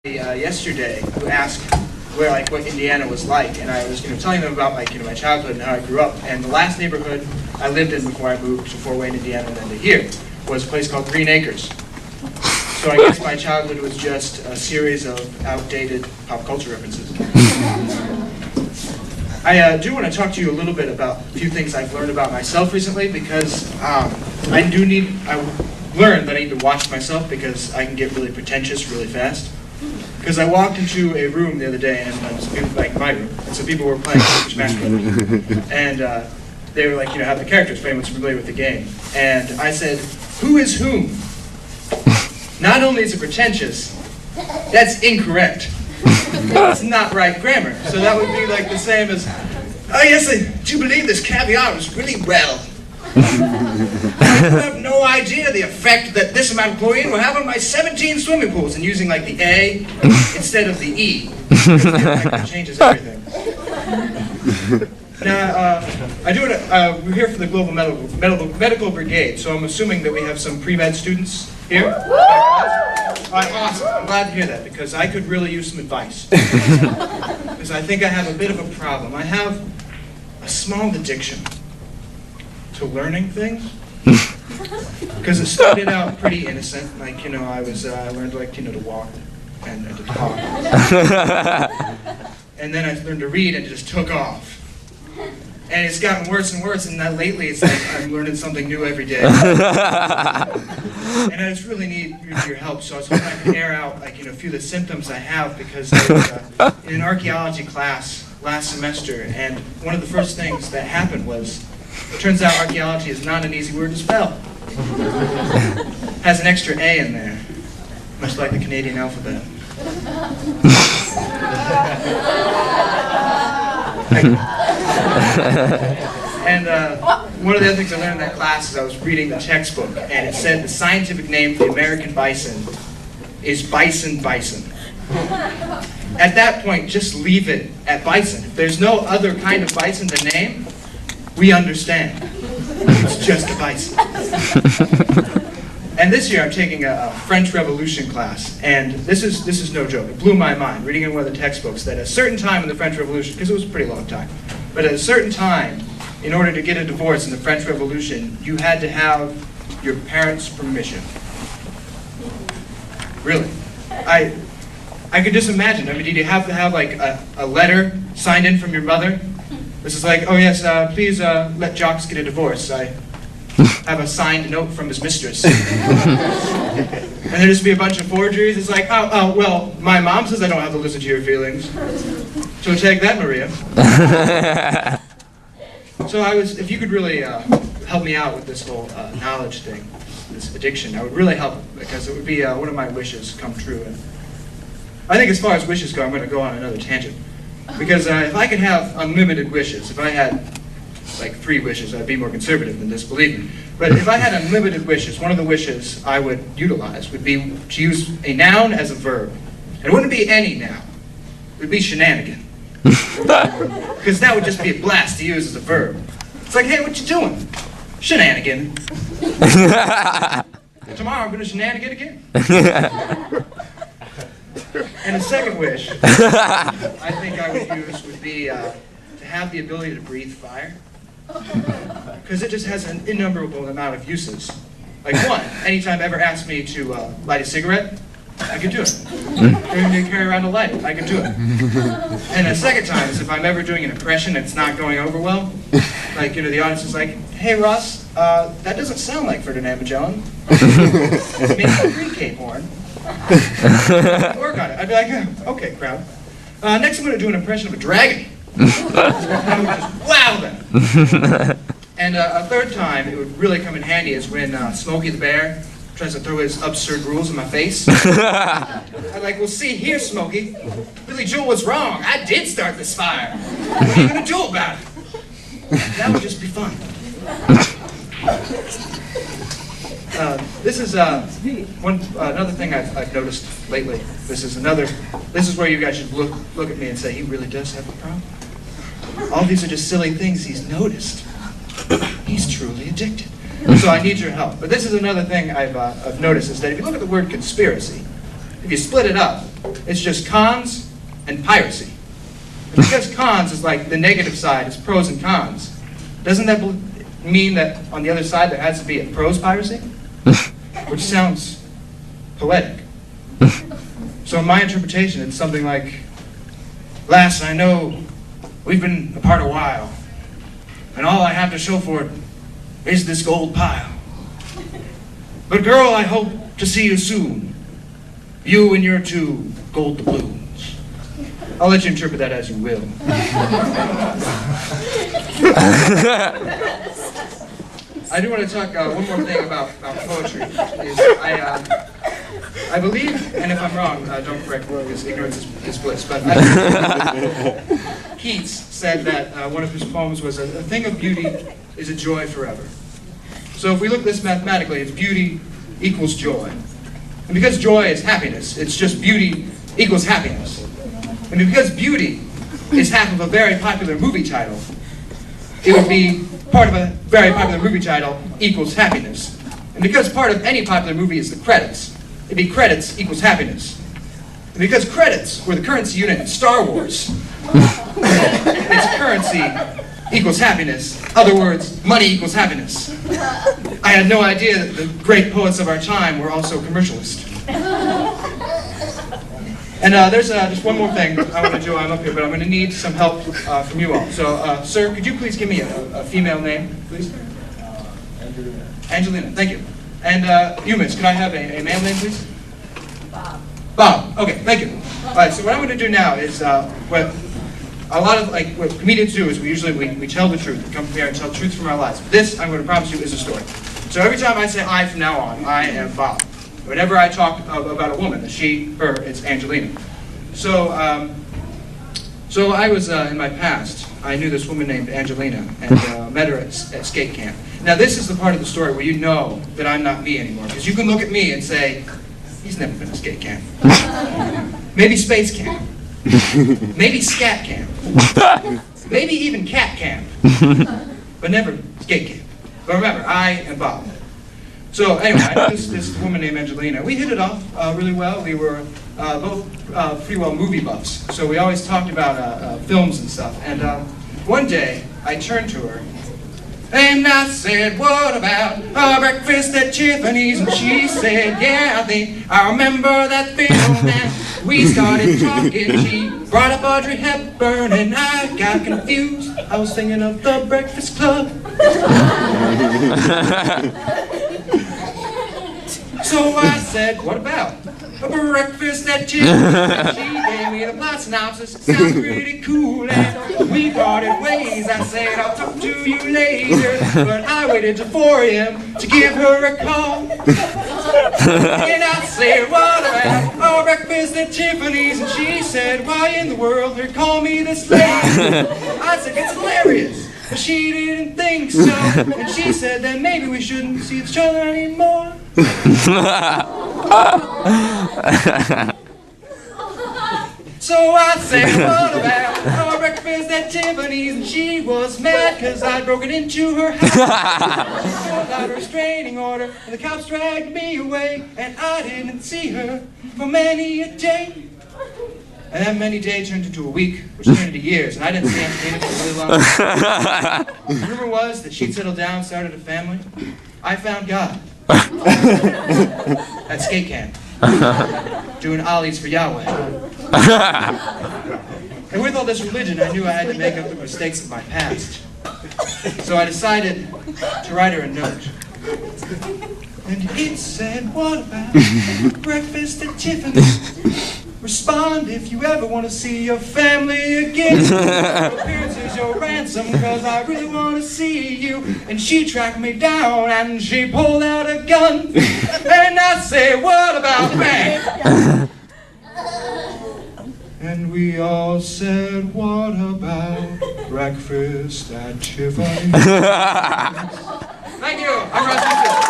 Yesterday who asked where what Indiana was like, and I was telling them about my childhood and how I grew up. And the last neighborhood I lived in before I moved to Fort Wayne, Indiana, and then to here was a place called Green Acres. So I guess my childhood was just a series of outdated pop culture references. I do want to talk to you a little bit about a few things I've learned about myself recently, because I learned that I need to watch myself because I can get really pretentious really fast. Because I walked into a room the other day, and some people, like my room, and some people were playing Super Smash Bros. And they were have the characters, if anyone's familiar with the game. And I said, who is whom? Not only is it pretentious, that's incorrect. That's not right grammar. So that would be the same as, oh yes, I do believe this caviar is really well. I have no idea the effect that this amount of chlorine will have on my 17 swimming pools, and using the A instead of the E. It changes everything. Now, we're here for the Global Medical Brigade, so I'm assuming that we have some pre-med students here. Awesome. I'm glad to hear that, because I could really use some advice. Because I think I have a bit of a problem. I have a small addiction to learning things, because it started out pretty innocent. I learned to walk and to talk, and then I learned to read, and it just took off. And it's gotten worse and worse, and now lately it's I'm learning something new every day. And I just really need your help, so I was hoping I could air out a few of the symptoms I have, because I was in an archaeology class last semester, and one of the first things that happened was, it turns out archaeology is not an easy word to spell. It has an extra A in there, much like the Canadian alphabet. And one of the other things I learned in that class is I was reading the textbook, and it said the scientific name for the American bison is bison. At that point, just leave it at bison. If there's no other kind of bison to name, we understand. It's just a bison. And this year I'm taking a French Revolution class, and this is no joke. It blew my mind reading in one of the textbooks that at a certain time in the French Revolution, because it was a pretty long time, but at a certain time, in order to get a divorce in the French Revolution, you had to have your parents' permission. Really. I could just imagine. Did you have to have a letter signed in from your mother? This is oh yes, please let Jocks get a divorce. I have a signed note from his mistress. And there'd just be a bunch of forgeries. It's oh, well, my mom says I don't have to listen to your feelings. So take that, Maria. So if you could really help me out with this whole knowledge thing, this addiction, that would really help, because it would be one of my wishes come true. And I think as far as wishes go, I'm going to go on another tangent. Because if I could have unlimited wishes, if I had 3 wishes, I'd be more conservative than this, believe me. But if I had unlimited wishes, one of the wishes I would utilize would be to use a noun as a verb. And it wouldn't be any noun. It would be shenanigan. Because that would just be a blast to use as a verb. It's hey, what you doing? Shenanigan. Tomorrow I'm going to shenanigan again. And the second wish I think I would use would be to have the ability to breathe fire. Because it just has an innumerable amount of uses. One, anytime ever asked me to light a cigarette, I could do it. Or to carry around a lighter, I could do it. And the second time is if I'm ever doing an impression and it's not going over well, the audience is hey Ross, that doesn't sound like Ferdinand Magellan. Maybe a Green Cape horn. Work on it. I'd be okay, crowd. Next I'm going to do an impression of a dragon. I would just wow them. And a third time it would really come in handy is when Smokey the Bear tries to throw his absurd rules in my face. I'd well, see here, Smokey. Billy Joel was wrong. I did start this fire. What are you going to do about it? That would just be fun. This is another thing I've noticed lately. This is where you guys should look at me and say, he really does have a problem. All these are just silly things he's noticed. He's truly addicted. So I need your help. But this is another thing I've noticed, is that if you look at the word conspiracy, if you split it up, It's just cons and piracy. And because cons is like the negative side, it's pros and cons, doesn't that mean that on the other side there has to be a pros piracy? Which sounds poetic. So in my interpretation, it's something like, lass, I know we've been apart a while, and all I have to show for it is this gold pile. But girl, I hope to see you soon, you and your 2 gold doubloons. I'll let you interpret that as you will. I do want to talk one more thing about poetry. I believe, and if I'm wrong, don't correct me because ignorance is bliss, but Keats said that one of his poems was, a thing of beauty is a joy forever. So if we look at this mathematically, it's beauty equals joy. And because joy is happiness, it's just beauty equals happiness. And because beauty is half of a very popular movie title, it would be part of a very popular movie title equals happiness. And because part of any popular movie is the credits, it'd be credits equals happiness. And because credits were the currency unit in Star Wars, its currency equals happiness. Other words, money equals happiness. I had no idea that the great poets of our time were also commercialists. And there's just one more thing I want to do. I'm up here, but I'm going to need some help from you all. So, sir, could you please give me a female name, please? Angelina. Angelina, thank you. And you, miss, could I have a male name, please? Bob. Bob, okay, thank you. All right, so what I'm going to do now is what a lot of, what comedians do is we tell the truth. We come here and tell truth from our lives. This, I'm going to promise you, is a story. So every time I say I from now on, I am Bob. Whenever I talk about a woman, she, her, it's Angelina. So, so I was, in my past, I knew this woman named Angelina and met her at skate camp. Now this is the part of the story where you know that I'm not me anymore, because you can look at me and say, he's never been to skate camp. Maybe space camp. Maybe scat camp. Maybe even cat camp. But never skate camp. But remember, I am Bob. So anyway, I knew this woman named Angelina. We hit it off really well. We were both pretty well movie buffs. So we always talked about films and stuff. And one day, I turned to her, and I said, what about our breakfast at Tiffany's? And she said, yeah, I think I remember that film. And we started talking. She brought up Audrey Hepburn, and I got confused. I was thinking of The Breakfast Club. So I said, what about a breakfast at Tiffany's? She gave me the plot synopsis. Sounds pretty cool, and we parted ways. I said, I'll talk to you later, but I waited till 4 a.m. to give her a call. And I said, what about our breakfast at Tiffany's? And she said, why in the world they call me this late? I said, it's hilarious. But she didn't think so, and she said that maybe we shouldn't see each other anymore. So I said, what about our breakfast at Tiffany's? And she was mad because I'd broken into her house. I got a restraining order, and the cops dragged me away, and I didn't see her for many a day. And that many day turned into a week, which turned into years, and I didn't see Angelina for a really long time. The rumor was that she'd settled down, started a family. I found God at skate camp, doing ollies for Yahweh. And with all this religion, I knew I had to make up the mistakes of my past. So I decided to write her a note. And it said, what about breakfast at Tiffany's? Respond if you ever want to see your family again. Your appearance is your ransom, cause I really want to see you. And she tracked me down and she pulled out a gun. And I said, what about me? And we all said, what about breakfast at Tiffany's? Thank you. I'm Russ.